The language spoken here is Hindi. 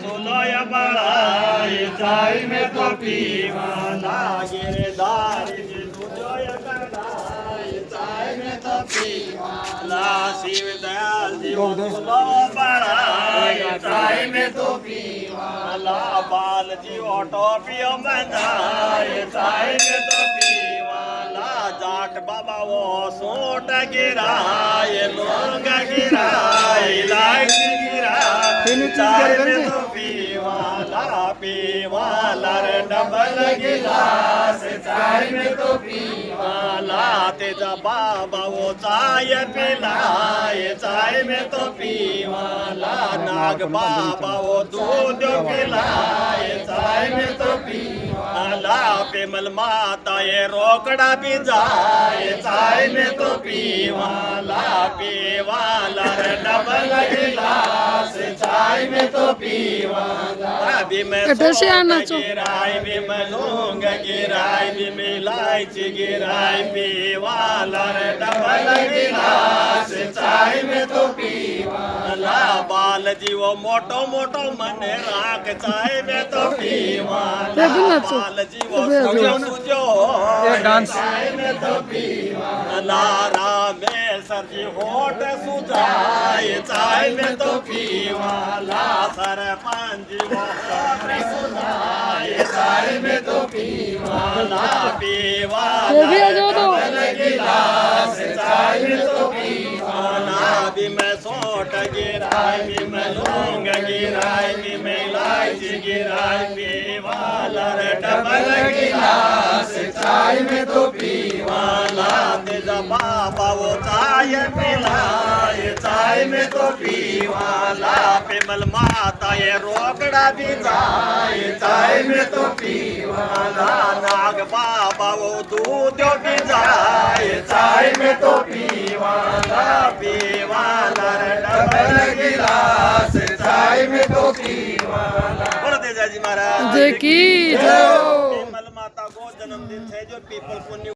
सुलोया बड़ाई चाय में तो पीवाला गिरदार जी सुलोया कड़ाई चाय में तो पीवाला शिव दयाल जी सुलो बड़ाई चाय में तो पीवाला बाल जी ऑटो पियो मंदाई चाय में तो पीवाला जाट बाबा वो सोट गिराए लोग गिराए लाइट गिराए चाय में तो पीवाला रे डबल गिलास चाय में तो पीवाला तेजा बाबा वो चाय पिलाए चाय में तो पीवाला नाग बाबा वो दूध पिलाए चाय में तो पीवाला पेमल माता ये रोकड़ा भी जाए चाय में तो पीवाला रे डबल गिलास चाय में तो पीवाला भी मैं गिराई भी मैं लूंग गिराई भी मिलाइची गिराई पीवाला रे डबल गिलास चाय में तो पीवाला बाल जी वो मोटो मोटो मन राख चाय में तो पीवाला बाल जी वो सुजो चाय में तो पीवाला रामेश्वर जी होठ सुजाए चाय में तो पीवाला सरपंच जी वो सुनाए चाय में तो पीवाला डबल गिलास चाय में तो पीवाला भी मैं सोट गिराई भी मैं लौंग गिराई भी मैं इलायची गिराई पीवाला रे डबल गिलास चाय में तो पीवाला तेजा बाबा वो चाय पिलाए चाय में तो पीवाला पेमल माता ये रोकड़ा भी जाए चाय में तो पीवाला नाग बाबा वो दूध भी जाए चाय में तो पीवाला रे डबल गिलास चाय में तो पीवाला। बोलो तेजा जी महाराज जय की जय। पेमल माता को जन्मदिन है जो पीपल पुण्य